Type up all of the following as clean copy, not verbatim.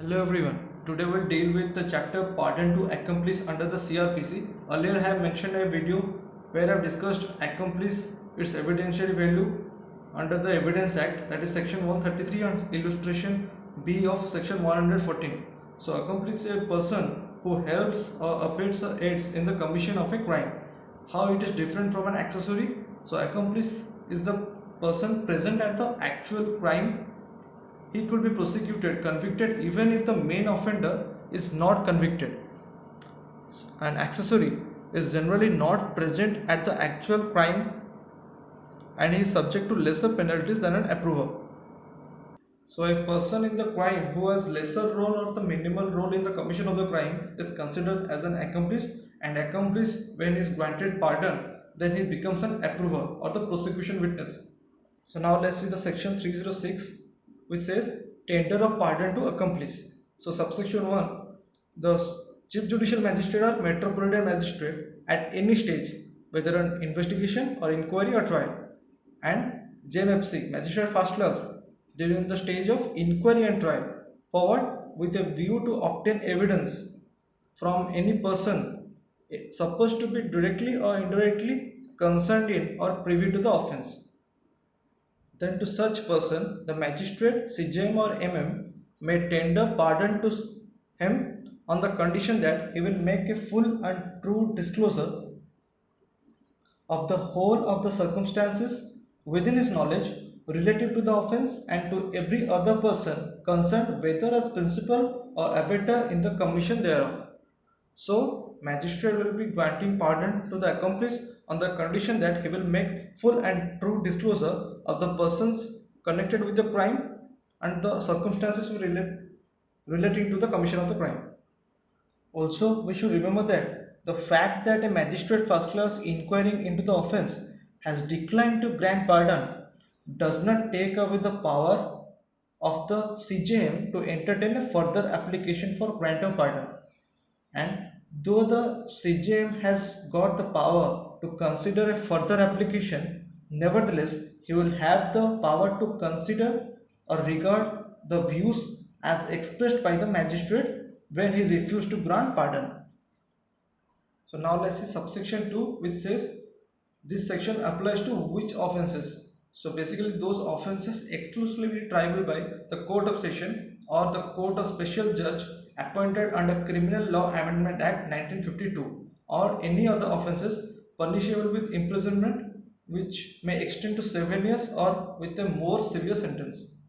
Hello everyone. Today we'll deal with the chapter Pardon to Accomplice under the CRPC. Earlier I have mentioned a video where I have discussed accomplice, its evidentiary value under the Evidence Act, that is section 133 and illustration B of section 114. So accomplice is a person who helps or aids in the commission of a crime. How it is different from an accessory? So accomplice is the person present at the actual crime. He could be prosecuted, convicted even if the main offender is not convicted. An accessory is generally not present at the actual crime and he is subject to lesser penalties than an approver. So a person in the crime who has lesser role or the minimal role in the commission of the crime is considered as an accomplice, and accomplice, when he is granted pardon, then he becomes an approver or the prosecution witness. So now let's see the section 306, which says tender of pardon to accomplice. So subsection 1, the chief judicial magistrate or metropolitan magistrate at any stage, whether an investigation or inquiry or trial, and JMFC magistrate first class during the stage of inquiry and trial, forward with a view to obtain evidence from any person supposed to be directly or indirectly concerned in or privy to the offence. Then to such person, the magistrate, CJM or MM may tender pardon to him on the condition that he will make a full and true disclosure of the whole of the circumstances within his knowledge relative to the offence and to every other person concerned, whether as principal or abettor in the commission thereof. So, magistrate will be granting pardon to the accomplice on the condition that he will make full and true disclosure of the persons connected with the crime and the circumstances relating to the commission of the crime. Also, we should remember that the fact that a magistrate first class inquiring into the offence has declined to grant pardon does not take away the power of the CJM to entertain a further application for grant of pardon. And though the CJM has got the power to consider a further application, nevertheless, he will have the power to consider or regard the views as expressed by the magistrate when he refused to grant pardon. So now let's see subsection 2, which says this section applies to which offences. So basically those offences exclusively triable by the court of session or the court of special judge appointed under Criminal Law Amendment Act 1952, or any other offences punishable with imprisonment which may extend to 7 years or with a more severe sentence.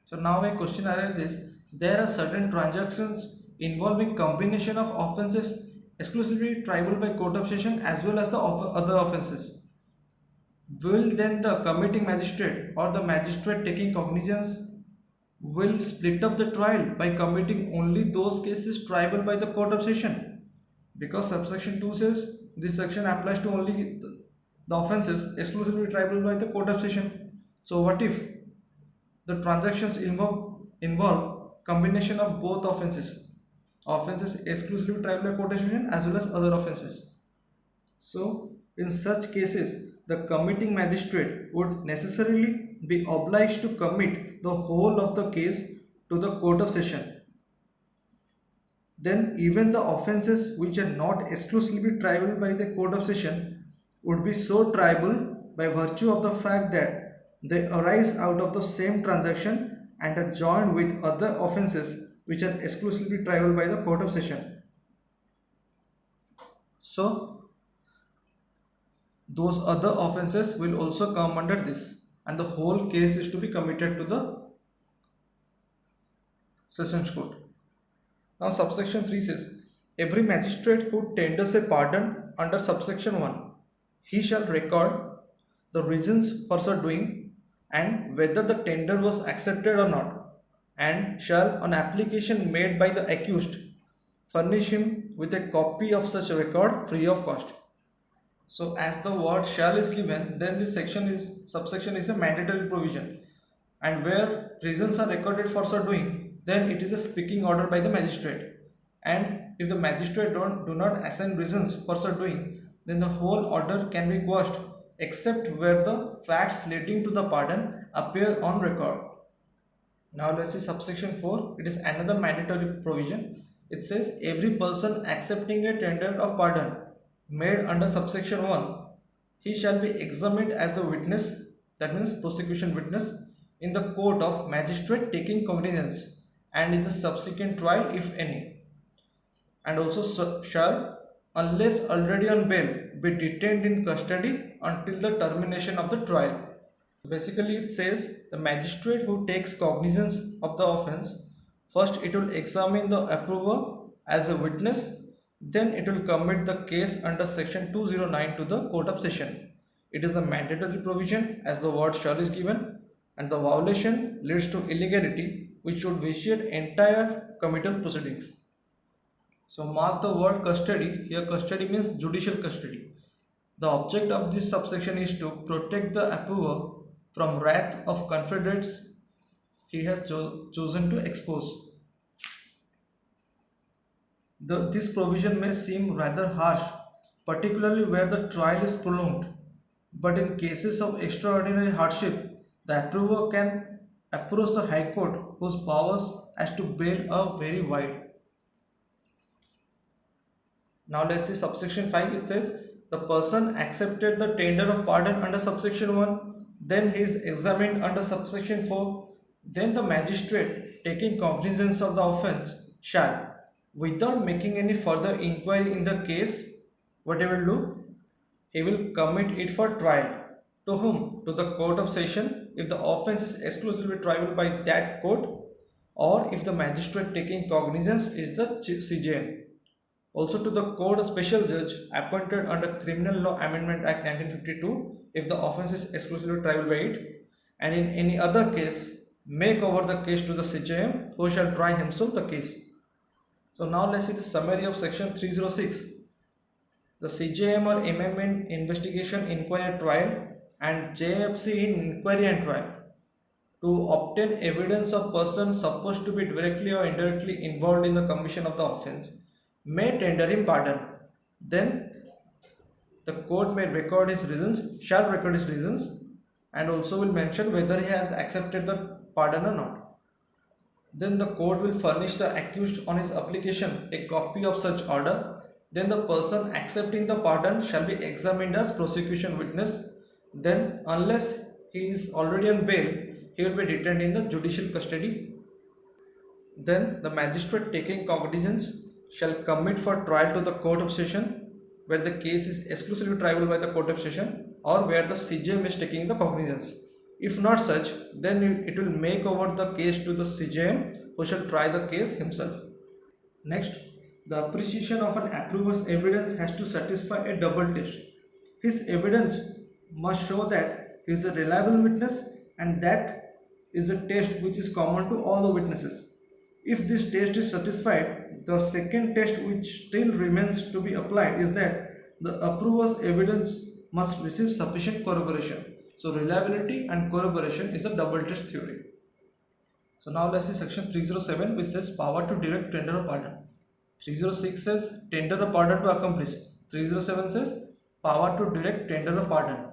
So now a question arises, there are certain transactions involving combination of offences exclusively triable by court of session as well as the other offences. Will then the committing magistrate or the magistrate taking cognizance will split up the trial by committing only those cases triable by the court of session? Because subsection 2 says this section applies to only the offences exclusively triable by the court of session. So what if the transactions involve combination of both offenses exclusively triable by court of session as well as other offenses? So, in such cases, the committing magistrate would necessarily be obliged to commit the whole of the case to the court of session. Then, even the offences which are not exclusively triable by the court of session would be so triable by virtue of the fact that they arise out of the same transaction and are joined with other offences which are exclusively triable by the court of session. So, those other offences will also come under this, and the whole case is to be committed to the sessions court. Now subsection 3 says, every magistrate who tenders a pardon under subsection 1, he shall record the reasons for so doing and whether the tender was accepted or not, and shall, on application made by the accused, furnish him with a copy of such record free of cost. So as the word shall is given, then this subsection is a mandatory provision, and where reasons are recorded for so doing, then it is a speaking order by the magistrate. And if the magistrate do not assign reasons for so doing, then the whole order can be quashed except where the facts leading to the pardon appear on record. Now let's see subsection 4. It is another mandatory provision. It says every person accepting a tender of pardon made under subsection 1, he shall be examined as a witness, that means prosecution witness, in the court of magistrate taking cognizance and in the subsequent trial if any, and also shall, unless already on bail, be detained in custody until the termination of the trial. Basically, it says the magistrate who takes cognizance of the offence, first it will examine the approver as a witness, then it will commit the case under section 209 to the court of session. It is a mandatory provision as the word shall is given, and the violation leads to illegality which would vitiate entire committal proceedings. So mark the word custody. Here custody means judicial custody. The object of this subsection is to protect the approver from wrath of confederates he has chosen to expose. This provision may seem rather harsh, particularly where the trial is prolonged, but in cases of extraordinary hardship, the approver can approach the High Court, whose powers as to bail are very wide. Now let's see subsection 5. It says the person accepted the tender of pardon under subsection 1, then he is examined under subsection 4, then the magistrate taking cognizance of the offence shall, without making any further inquiry in the case, what he will do? He will commit it for trial. To whom? To the court of session if the offence is exclusively triable by that court, or if the magistrate taking cognizance is the CJM. Also to the court of special judge appointed under Criminal Law Amendment Act 1952 if the offence is exclusively triable by it, and in any other case make over the case to the CJM who shall try himself the case. So now let's see the summary of section 306. The CJM or MM in investigation, inquiry, trial, and JFC in inquiry and trial. To obtain evidence of persons supposed to be directly or indirectly involved in the commission of the offence may tender him pardon. Then the court may record his reasons, shall record his reasons, and also will mention whether he has accepted the pardon or not. Then the court will furnish the accused on his application a copy of such order. Then the person accepting the pardon shall be examined as prosecution witness. Then unless he is already on bail, he will be detained in the judicial custody. Then the magistrate taking cognizance shall commit for trial to the court of session where the case is exclusively triable by the court of session or where the CJM is taking the cognizance. If not such, then it will make over the case to the CJM who shall try the case himself. Next, the appreciation of an approver's evidence has to satisfy a double test. His evidence must show that he is a reliable witness, and that is a test which is common to all the witnesses. If this test is satisfied, the second test which still remains to be applied is that the approver's evidence must receive sufficient corroboration. So reliability and corroboration is the double test theory. So now let's see section 307 which says power to direct tender of pardon. 306 says tender of pardon to accomplish. 307 says power to direct tender of pardon.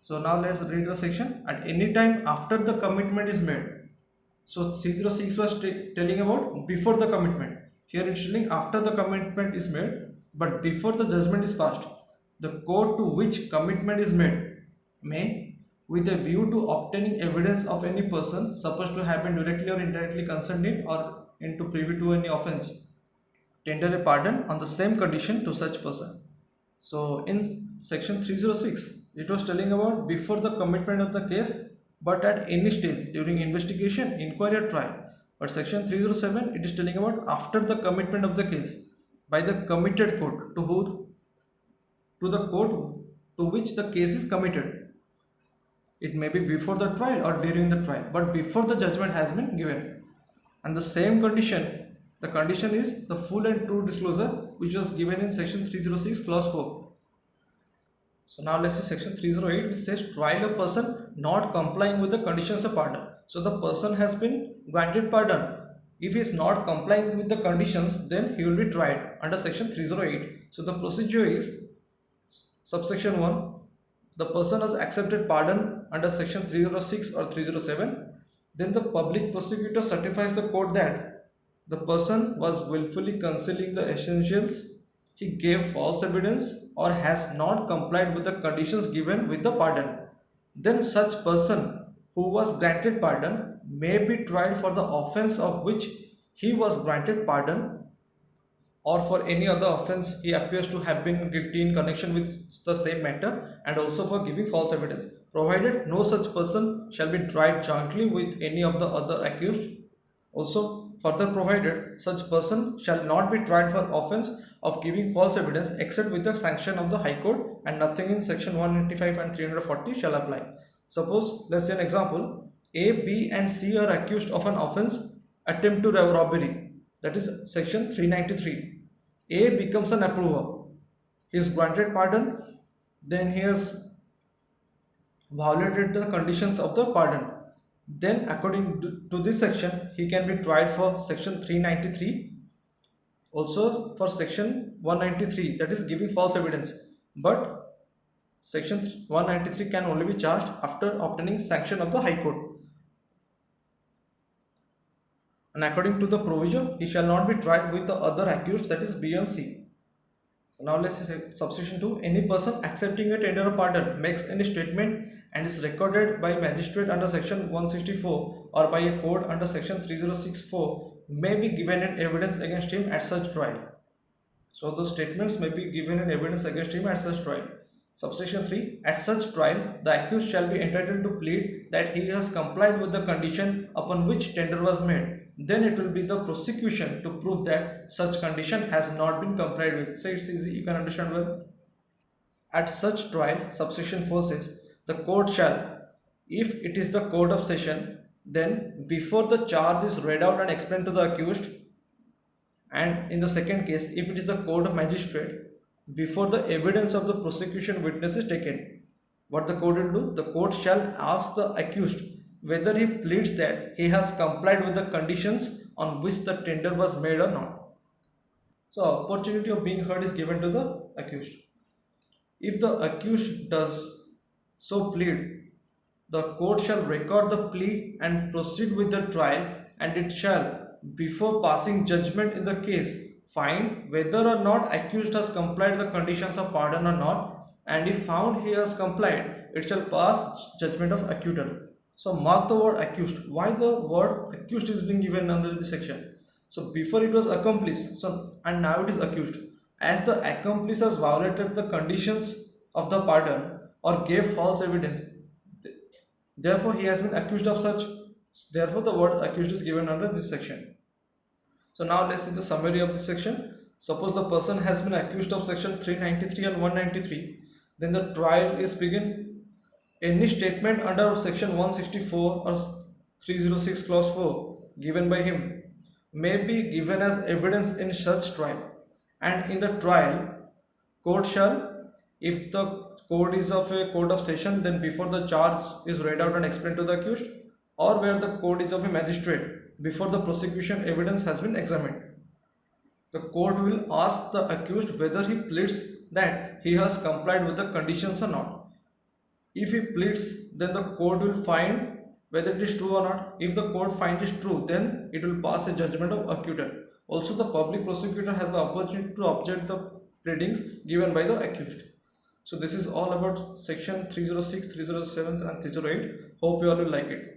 So now let's read the section. At any time after the commitment is made. So 306 was telling about before the commitment. Here it's telling after the commitment is made, but before the judgment is passed. The court to which commitment is made may, with a view to obtaining evidence of any person supposed to have been directly or indirectly concerned in or into privy to any offence, tender a pardon on the same condition to such person. So in section 306, it was telling about before the commitment of the case, but at any stage during investigation, inquiry or trial. But section 307, it is telling about after the commitment of the case by the committed court to the court to which the case is committed. It may be before the trial or during the trial, but before the judgment has been given. And the same condition, the condition is the full and true disclosure which was given in section 306 clause 4. So now let's see section 308 which says trial a person not complying with the conditions of pardon. So the person has been granted pardon. If he is not complying with the conditions, then he will be tried under section 308. So the procedure is subsection 1. The person has accepted pardon under section 306 or 307. Then the public prosecutor certifies the court that the person was willfully concealing the essentials, he gave false evidence, or has not complied with the conditions given with the pardon. Then such person who was granted pardon may be tried for the offense of which he was granted pardon, or for any other offense he appears to have been guilty in connection with the same matter, and also for giving false evidence, provided no such person shall be tried jointly with any of the other accused. Also further provided, such person shall not be tried for offense of giving false evidence except with the sanction of the High Court, and nothing in section 185 and 340 shall apply. Suppose, let's say an example, A, B and C are accused of an offense attempt to robbery, that is section 393. A becomes an approver, he is granted pardon, then he has violated the conditions of the pardon. Then according to this section, he can be tried for section 393, also for section 193, that is giving false evidence. But section 193 can only be charged after obtaining sanction of the High Court. And according to the provision, he shall not be tried with the other accused, that is B and C. So now let's say subsection 2. Any person accepting a tender of pardon makes any statement and is recorded by magistrate under section 164 or by a court under section 3064 may be given in evidence against him at such trial. So the statements may be given in evidence against him at such trial. Subsection 3. At such trial, the accused shall be entitled to plead that he has complied with the condition upon which tender was made. Then it will be the prosecution to prove that such condition has not been complied with. So it's easy, you can understand well. At such trial, subsection 4 says, the court shall, if it is the court of session, then before the charge is read out and explained to the accused, and in the second case, if it is the court of magistrate, before the evidence of the prosecution witness is taken, what the court will do? The court shall ask the accused whether he pleads that he has complied with the conditions on which the tender was made or not. So opportunity of being heard is given to the accused. If the accused does so plead, the court shall record the plea and proceed with the trial, and it shall, before passing judgment in the case, find whether or not accused has complied the conditions of pardon or not, and if found he has complied, it shall pass judgment of acquittal. So mark the word accused. Why the word accused is being given under this section? So before it was accomplice, so and now it is accused. As the accomplice has violated the conditions of the pardon or gave false evidence, therefore he has been accused of such. Therefore the word accused is given under this section. So now let's see the summary of this section. Suppose the person has been accused of section 393 and 193, then the trial is begin. Any statement under section 164 or 306 clause 4 given by him may be given as evidence in such trial, and in the trial court shall, if the court is of a court of session, then before the charge is read out and explained to the accused, or where the court is of a magistrate, before the prosecution evidence has been examined, the court will ask the accused whether he pleads that he has complied with the conditions or not. If he pleads, then the court will find whether it is true or not. If the court finds it true, then it will pass a judgment of acquittal. Also, the public prosecutor has the opportunity to object the pleadings given by the accused. So this is all about section 306, 307 and 308. Hope you all will like it.